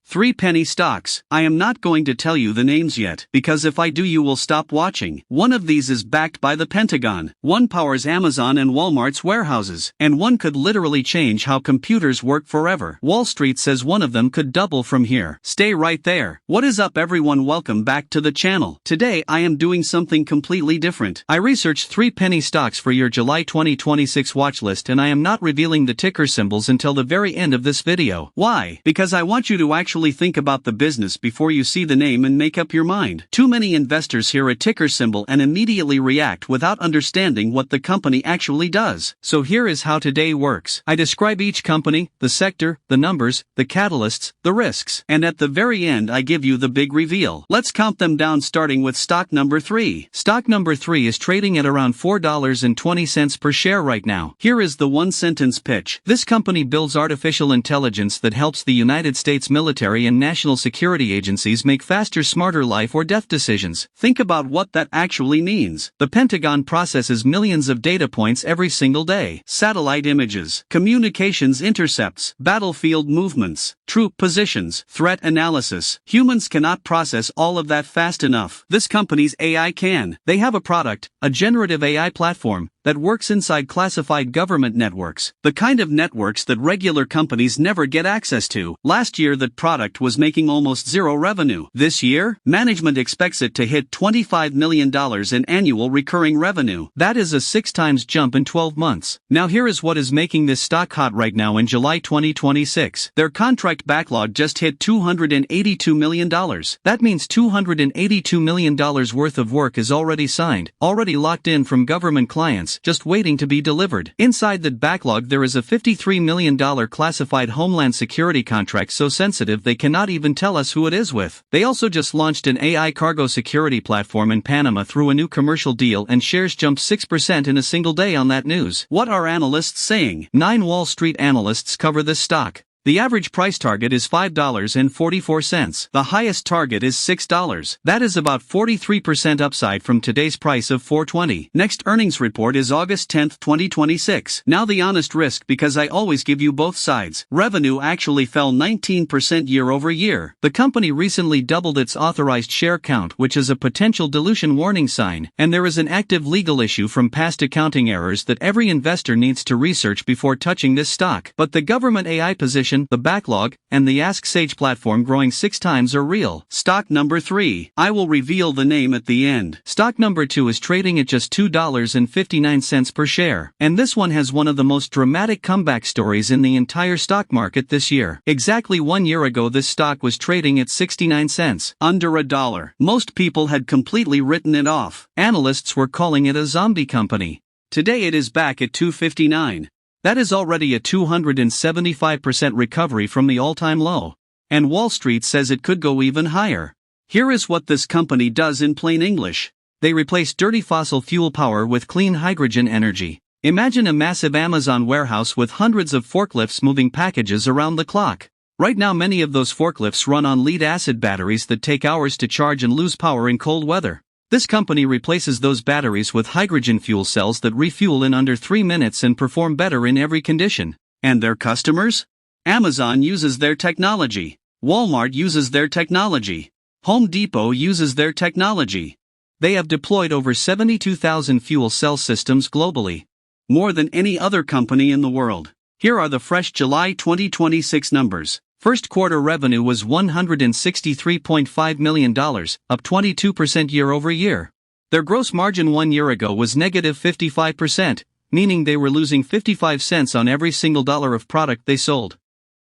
3 penny stocks. I am not going to tell you the names yet, because if I do you will stop watching. One of these is backed by the Pentagon, one powers Amazon and Walmart's warehouses, and one could literally change how computers work forever. Wall Street says one of them could double from here. Stay right there. What is up everyone, welcome back to the channel. Today I am doing something completely different. I researched 3 penny stocks for your July 2026 watch list, and I am not revealing the ticker symbols until the very end of this video. Why? Because I want you to actually think about the business before you see the name and make up your mind. Too many investors hear a ticker symbol and immediately react without understanding what the company actually does. So here is how today works. I describe each company, the sector, the numbers, the catalysts, the risks, and at the very end I give you the big reveal. Let's count them down, starting with stock number 3. Stock number 3 is trading at around $4.20 per share right now. Here is the one-sentence pitch. This company builds artificial intelligence that helps the United States military and national security agencies make faster, smarter life or death decisions. Think about what that actually means. The Pentagon processes millions of data points every single day. Satellite images, communications intercepts, battlefield movements, troop positions, threat analysis. Humans cannot process all of that fast enough. This company's AI can. They have a product, a generative AI platform, that works inside classified government networks, the kind of networks that regular companies never get access to. Last year that product was making almost zero revenue. This year, management expects it to hit $25 million in annual recurring revenue. That is a 6 times jump in 12 months. Now here is what is making this stock hot right now in July 2026. Their contract backlog just hit $282 million. That means $282 million worth of work is already signed, already locked in from government clients, just waiting to be delivered. Inside that backlog there is a $53 million classified Homeland Security contract so sensitive they cannot even tell us who it is with. They also just launched an AI cargo security platform in Panama through a new commercial deal, and shares jumped 6% in a single day on that news. What are analysts saying? 9 Wall Street analysts cover this stock. The average price target is $5.44. The highest target is $6. That is about 43% upside from today's price of $4.20. Next earnings report is August 10, 2026. Now the honest risk, because I always give you both sides. Revenue actually fell 19% year over year. The company recently doubled its authorized share count, which is a potential dilution warning sign, and there is an active legal issue from past accounting errors that every investor needs to research before touching this stock. But the government AI position, the backlog, and the Ask Sage platform growing 6 times are real. Stock number 3. I will reveal the name at the end. Stock number 2 is trading at just $2.59 per share. And this one has one of the most dramatic comeback stories in the entire stock market this year. Exactly 1 year ago this stock was trading at 69 cents. Under $1. Most people had completely written it off. Analysts were calling it a zombie company. Today it is back at $2.59. That is already a 275% recovery from the all-time low. And Wall Street says it could go even higher. Here is what this company does in plain English. They replace dirty fossil fuel power with clean hydrogen energy. Imagine a massive Amazon warehouse with hundreds of forklifts moving packages around the clock. Right now many of those forklifts run on lead-acid batteries that take hours to charge and lose power in cold weather. This company replaces those batteries with hydrogen fuel cells that refuel in under 3 minutes and perform better in every condition. And their customers? Amazon uses their technology. Walmart uses their technology. Home Depot uses their technology. They have deployed over 72,000 fuel cell systems globally. More than any other company in the world. Here are the fresh July 2026 numbers. First quarter revenue was $163.5 million, up 22% year over year. Their gross margin 1 year ago was negative 55%, meaning they were losing 55 cents on every single dollar of product they sold.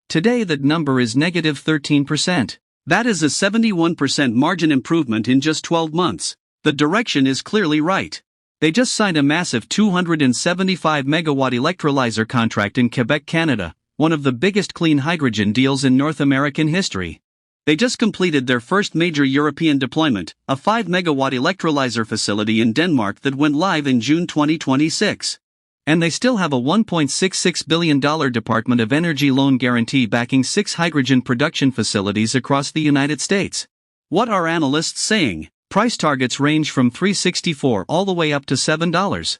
Today that number is negative 13%. That is a 71% margin improvement in just 12 months. The direction is clearly right. They just signed a massive 275 megawatt electrolyzer contract in Quebec, Canada, one of the biggest clean hydrogen deals in North American history. They just completed their first major European deployment, a 5 megawatt electrolyzer facility in Denmark that went live in June 2026. And they still have a $1.66 billion Department of Energy loan guarantee backing 6 hydrogen production facilities across the United States. What are analysts saying? Price targets range from $3.64 all the way up to $7.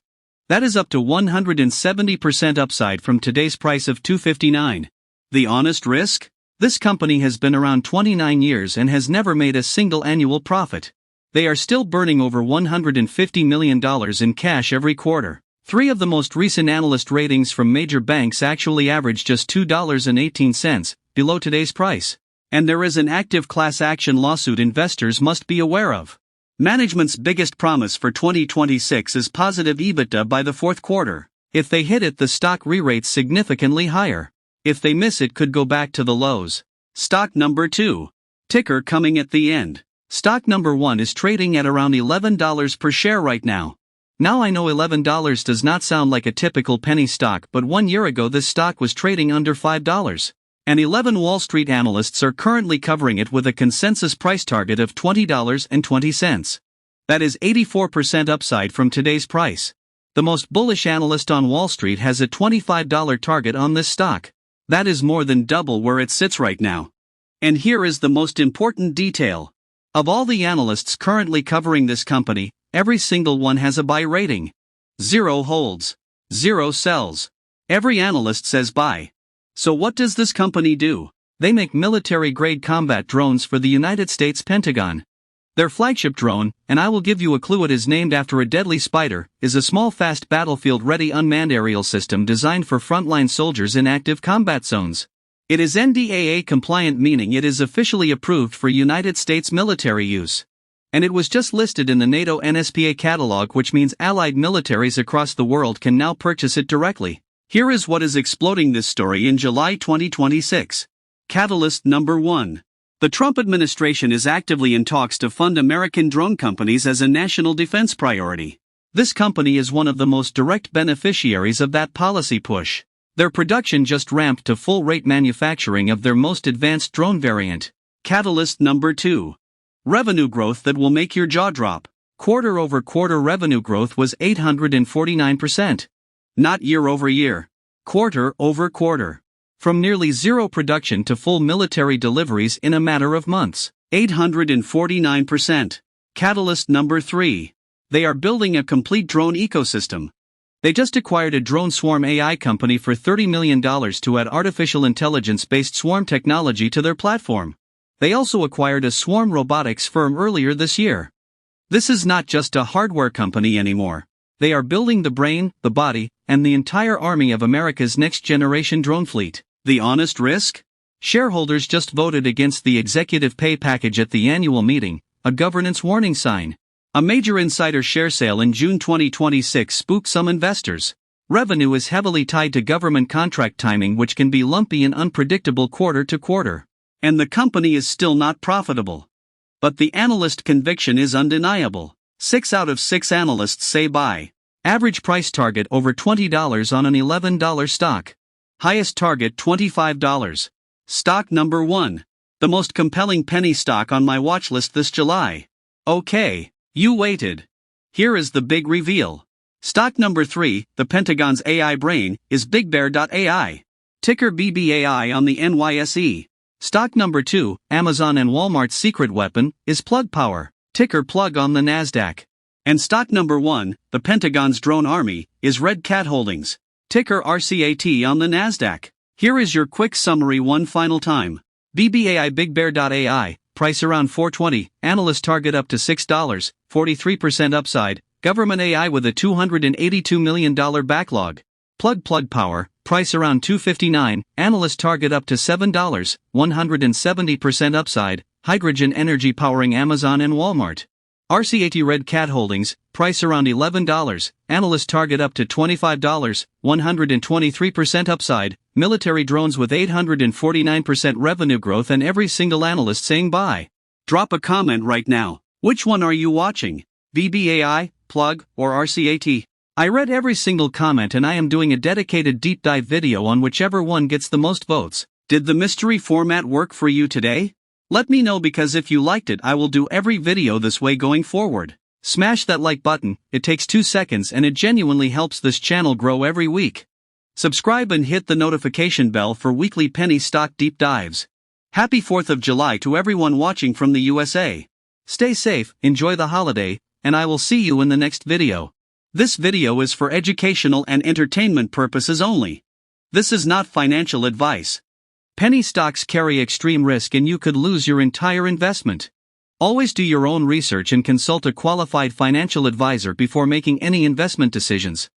That is up to 170% upside from today's price of $2.59. The honest risk? This company has been around 29 years and has never made a single annual profit. They are still burning over $150 million in cash every quarter. 3 of the most recent analyst ratings from major banks actually average just $2.18, below today's price. And there is an active class action lawsuit investors must be aware of. Management's biggest promise for 2026 is positive EBITDA by the fourth quarter. If they hit it, the stock re-rates significantly higher. If they miss it, could go back to the lows. Stock number 2. Ticker coming at the end. Stock number 1 is trading at around $11 per share right now. Now I know $11 does not sound like a typical penny stock, but 1 year ago this stock was trading under $5. And 11 Wall Street analysts are currently covering it with a consensus price target of $20.20. That is 84% upside from today's price. The most bullish analyst on Wall Street has a $25 target on this stock. That is more than double where it sits right now. And here is the most important detail. Of all the analysts currently covering this company, every single one has a buy rating. 0 holds. 0 sells. Every analyst says buy. So what does this company do? They make military-grade combat drones for the United States Pentagon. Their flagship drone, and I will give you a clue, it is named after a deadly spider, is a small fast battlefield-ready unmanned aerial system designed for frontline soldiers in active combat zones. It is NDAA compliant, meaning it is officially approved for United States military use. And it was just listed in the NATO NSPA catalog, which means allied militaries across the world can now purchase it directly. Here is what is exploding this story in July 2026. Catalyst number 1. The Trump administration is actively in talks to fund American drone companies as a national defense priority. This company is one of the most direct beneficiaries of that policy push. Their production just ramped to full-rate manufacturing of their most advanced drone variant. Catalyst number 2. Revenue growth that will make your jaw drop. Quarter-over-quarter revenue growth was 849%. Not year-over-year. Quarter-over-quarter. From nearly zero production to full military deliveries in a matter of months. 849%. Catalyst number 3. They are building a complete drone ecosystem. They just acquired a drone swarm AI company for $30 million to add artificial intelligence-based swarm technology to their platform. They also acquired a swarm robotics firm earlier this year. This is not just a hardware company anymore. They are building the brain, the body, and the entire army of America's next-generation drone fleet. The honest risk? Shareholders just voted against the executive pay package at the annual meeting, a governance warning sign. A major insider share sale in June 2026 spooked some investors. Revenue is heavily tied to government contract timing, which can be lumpy and unpredictable quarter to quarter. And the company is still not profitable. But the analyst conviction is undeniable. 6 out of 6 analysts say buy. Average price target over $20 on an $11 stock. Highest target $25. Stock number 1. The most compelling penny stock on my watch list this July. Okay, you waited. Here is the big reveal. Stock number 3, the Pentagon's AI brain, is BigBear.ai. Ticker BBAI on the NYSE. Stock number 2, Amazon and Walmart's secret weapon, is Plug Power. Ticker Plug on the NASDAQ. And stock number 1, the Pentagon's drone army, is Red Cat Holdings. Ticker RCAT on the NASDAQ. Here is your quick summary one final time. BBAI BigBear.ai, price around $4.20, analyst target up to $6, 43% upside, government AI with a $282 million backlog. Plug Power, price around $2.59, analyst target up to $7, 170% upside, hydrogen energy powering Amazon and Walmart. RCAT Red Cat Holdings, price around $11, analyst target up to $25, 123% upside, military drones with 849% revenue growth and every single analyst saying buy. Drop a comment right now. Which one are you watching? BBAI, Plug, or RCAT? I read every single comment and I am doing a dedicated deep dive video on whichever one gets the most votes. Did the mystery format work for you today? Let me know, because if you liked it I will do every video this way going forward. Smash that like button, it takes 2 seconds and it genuinely helps this channel grow every week. Subscribe and hit the notification bell for weekly penny stock deep dives. Happy 4th of July to everyone watching from the USA. Stay safe, enjoy the holiday, and I will see you in the next video. This video is for educational and entertainment purposes only. This is not financial advice. Penny stocks carry extreme risk and you could lose your entire investment. Always do your own research and consult a qualified financial advisor before making any investment decisions.